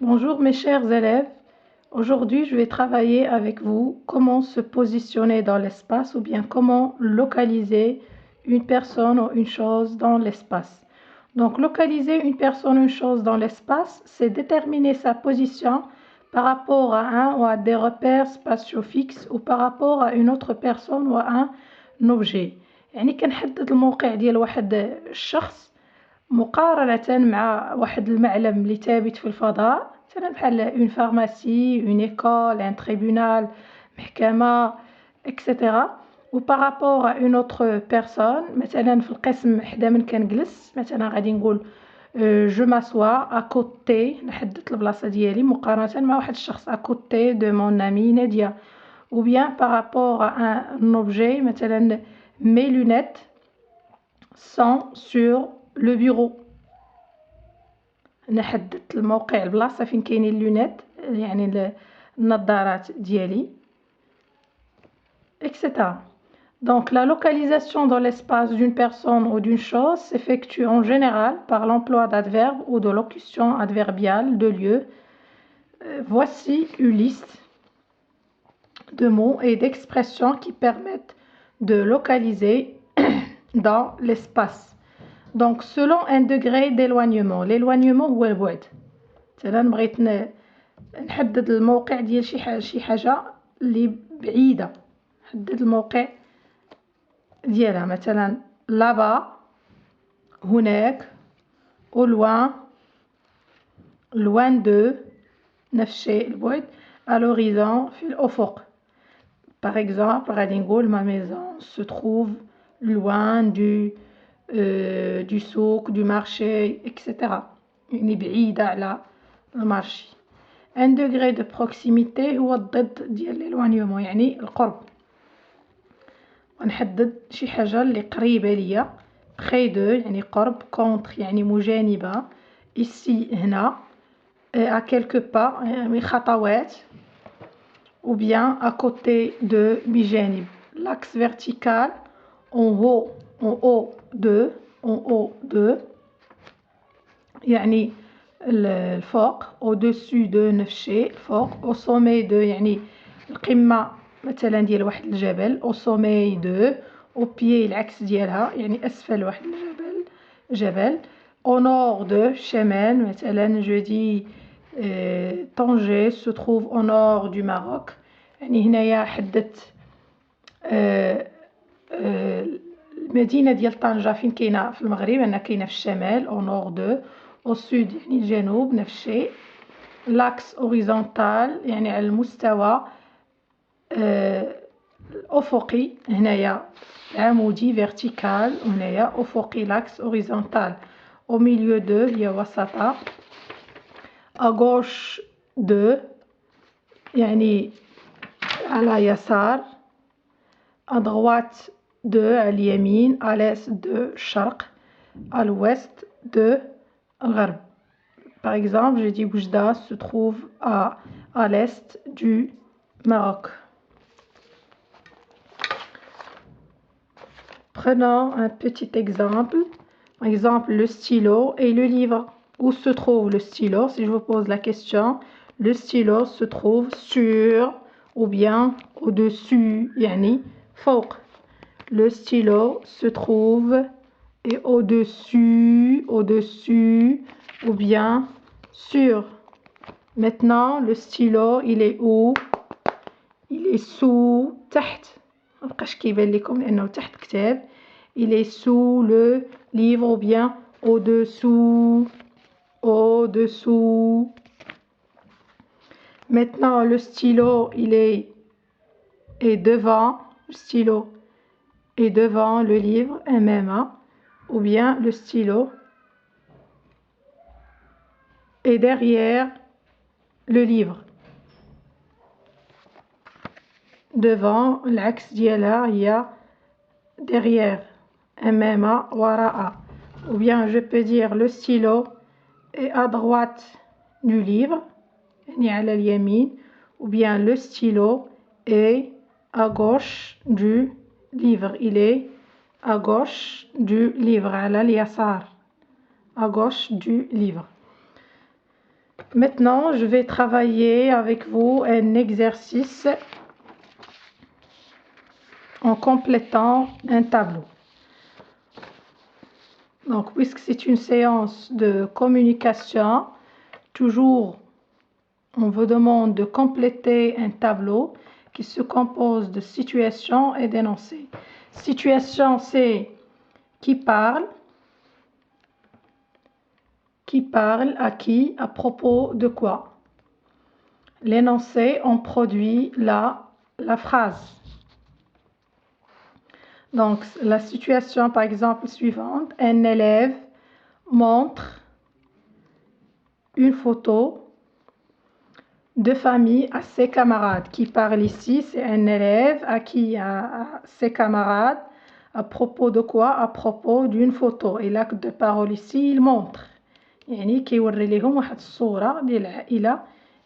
Bonjour mes chers élèves, aujourd'hui je vais travailler avec vous comment se positionner dans l'espace ou bien comment localiser une personne ou une chose dans l'espace. Donc localiser une personne ou une chose dans l'espace, c'est déterminer sa position par rapport à un ou à des repères spatiaux fixes ou par rapport à une autre personne ou à un objet. يعني كنحدد الموقع ديال واحد الشخص مقارنة مع واحد المعلم اللي ثابت في الفضاء مثلا بحال اون فارماسي اون ايكول ان تريبونال محكمة اكسيتيرا و بارابور ا اون اوتر بيرسون مثلا في القسم حدا من كنجلس مثلا غادي نقول جو ماسوا ا كوتي نحدد البلاصه ديالي مقارنه مع واحد الشخص ا كوتي دو مون امي ناديه ou bien par rapport à un objet مثلا mes lunettes sont sur le bureau. نحدد الموقع البلاصه فين كاينين اللونات يعني النظارات ديالي etc. Donc la localisation dans l'espace d'une personne ou d'une chose s'effectue en général par l'emploi d'adverbes ou de locutions adverbiales de lieu. Voici une liste de mots et d'expressions qui permettent de localiser dans l'espace. Donc selon un degré d'éloignement. L'éloignement هو البعد. مثلا بغيت نحدد الموقع ديال شي حاجة اللي بعيدة. نحدد الموقع ديالها مثلا là-bas هناك au loin loin de نفس الشيء البعد à l'horizon في الأفق. Par exemple غادي نقول ma maison se trouve loin du souk, du marché, etc. يعني بعيدة على المارشي. Un degré de proximité هو الضد ديال l'éloignement يعني القرب. ونحدد شي حاجة اللي قريبة ليا près de يعني قرب contre يعني مجانبة ici هنا à quelques pas يعني خطوات ou bien à côté de بجانب. L'axe vertical en haut de يعني الفوق au-dessus de نفس الشيء الفوق au sommet de يعني القمة مثلا ديال واحد الجبل au sommet de au pied العكس ديالها يعني أسفل واحد جبل au nord de شمال مثلا je dis Tanger se trouve au nord du Maroc يعني هنايا حددت المدينة ديال طنجة فين كاينة في المغرب أنها كاينة في الشمال au nord de au sud يعني الجنوب نفس الشيء l'axe horizontal يعني على المستوى الأفقي هنايا عمودي vertical وهنايا أفقي l'axe horizontal au milieu de هي وسطها à gauche de يعني على يسار à droite de على اليمين à l'est de الشرق à l'ouest de الغرب. Par exemple, je dis Oujda se trouve à l'est du Maroc. Prenons un petit exemple. Par exemple, le stylo et le livre. Où se trouve le stylo? Si je vous pose la question, le stylo se trouve sur ou bien au-dessus, yani فوق. Le stylo se trouve et au-dessus ou bien sur. Maintenant, le stylo, il est où? Il est sous تحت. مبقاش كيبان لكم لأنه تحت كتاب. Il est sous le livre ou bien au-dessous. Maintenant, le stylo, il est devant. Le stylo est devant le livre MM ou bien le stylo est derrière le livre. Devant l'axe ديالها هي derrière أمام وراء. Ou bien je peux dire le stylo est à droite du livre يعني على اليمين ou bien le stylo est à gauche du livre. Il est à gauche du livre على اليسار à gauche du livre. Maintenant, je vais travailler avec vous un exercice en complétant un tableau. Donc, puisque c'est une séance de communication, toujours on vous demande de compléter un tableau qui se compose de situations et d'énoncés. Situation, c'est qui parle à qui, à propos de quoi. L'énoncé, on produit la phrase. Donc, la situation, par exemple, suivante, un élève montre une photo de famille à ses camarades. Qui parle ici, c'est un élève à qui, à ses camarades, à propos de quoi? À propos d'une photo. Et l'acte de parole ici, il montre. يعني كيوري لهم واحد الصورة ديال العائلة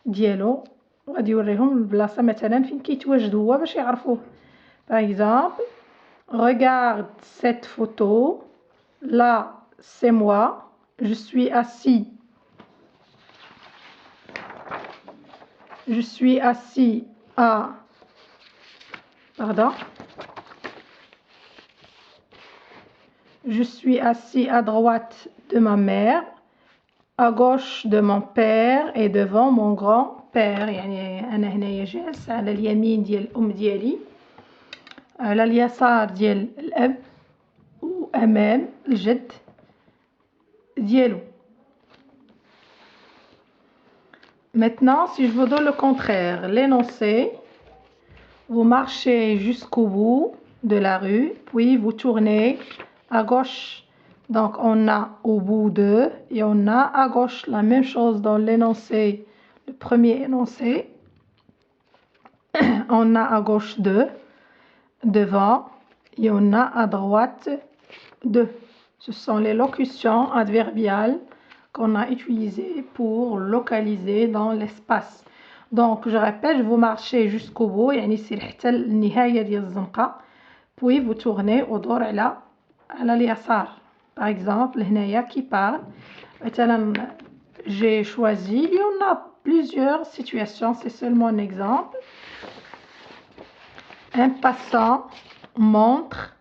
ديالو وغادي يوريهم البلاصة مثلا فين كيتواجد هو باش يعرفوه. Par exemple, regarde cette photo. Là, c'est moi. Je suis assis. Je suis assis à... Pardon. Je suis assis à droite de ma mère, à gauche de mon père et devant mon grand-père. يعني أنا هنايا جالس على اليمين ديال الأم ديالي، على اليسار ديال الأب وأمام الجد ديالو. Maintenant, si je vous donne le contraire, l'énoncé, vous marchez jusqu'au bout de la rue, puis vous tournez à gauche. Donc, on a au bout de et on a à gauche la même chose dans l'énoncé, le premier énoncé. On a à gauche de, devant, et on a à droite de. Ce sont les locutions adverbiales qu'on a utilisées pour localiser dans l'espace. Donc, je répète, vous marchez jusqu'au bout, يعني يصير حتى النهاية ديال الزنقة. Puis vous tournez ودور على اليسار. Par exemple, هنايا qui parle. مثلا, j'ai choisi, il y en a plusieurs situations, c'est seulement un exemple. Un passant montre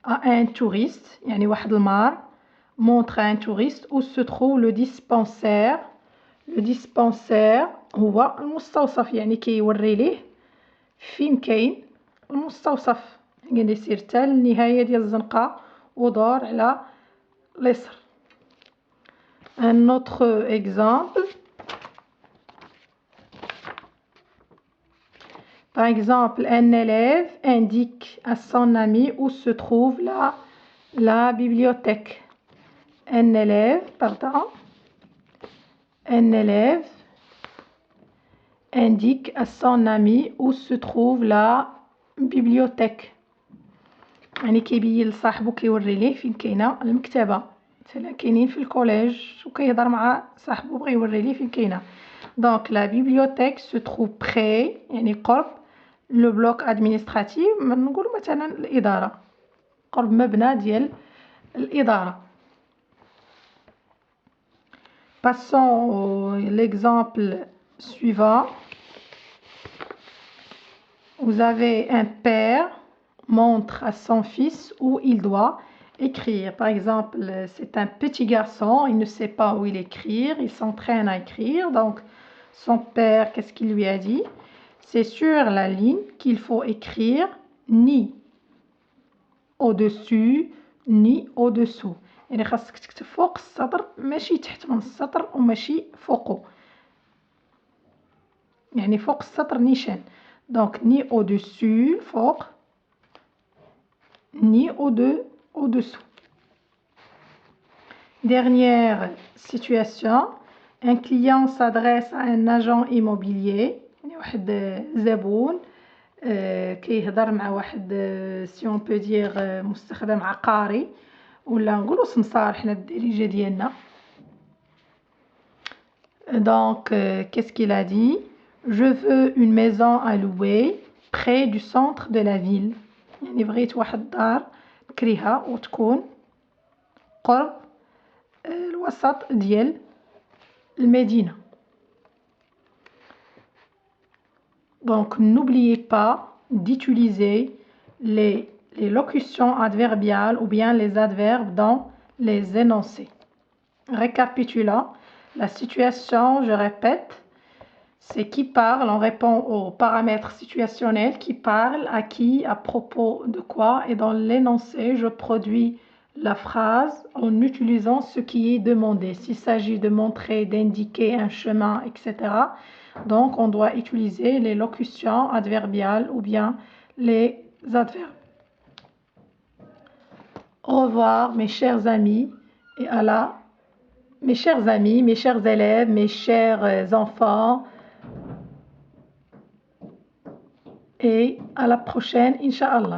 à un touriste, يعني واحد المار montre à un touriste où se trouve le dispensaire. Le dispensaire هو المستوصف، يعني كيوري ليه فين كاين المستوصف. يعني يصير حتى النهاية ديال الزنقة ودور على اليسر. Un autre exemple. Par exemple, un élève indique à son ami où se trouve la bibliothèque. Un élève indique à son ami où se trouve la bibliothèque. يعني كيبين لصاحبو كيوري ليه فين كاينه المكتبه. مثلا كاينين في الكوليج وكيهضر مع صاحبو بغى يوري ليه فين كاينه. Donc la bibliothèque se trouve près يعني قرب لو بلوك ادمينستراتيف، نقولوا مثلا الاداره، قرب مبنى ديال الاداره. Passons l'exemple suivant. Vous avez un père montre à son fils où il doit écrire. Par exemple, c'est un petit garçon, il ne sait pas où il écrire, il s'entraîne à écrire. Donc, son père, qu'est-ce qu'il lui a dit? C'est sur la ligne qu'il faut écrire ni au-dessus ni au-dessous. يعني خاصك تكتب فوق السطر ماشي تحت من السطر وماشي فوقه. يعني فوق السطر نيشان. Donc ni au-dessus فوق ni au-dessous. Dernière situation. Un client s'adresse à un agent immobilier. يعني واحد زبون كيهضر مع واحد si on peut dire مستخدم عقاري ولا نقولوا سمسار حنا بالدارجة ديالنا. Donc qu'est-ce qu'il a dit? Je veux une maison à louer près du centre de la ville. يعني بغيت واحد الدار نكريها وتكون قرب الوسط ديال المدينة. Donc, n'oubliez pas d'utiliser les locutions adverbiales ou bien les adverbes dans les énoncés. Récapitulons la situation, je répète, c'est qui parle, on répond aux paramètres situationnels, qui parle, à qui, à propos de quoi, et dans l'énoncé, je produis la phrase en utilisant ce qui est demandé. S'il s'agit de montrer, d'indiquer un chemin, etc., donc on doit utiliser les locutions adverbiales ou bien les adverbes. Au revoir mes chers amis et mes chers amis, mes chers élèves, mes chers enfants, et à la prochaine, Inch'Allah.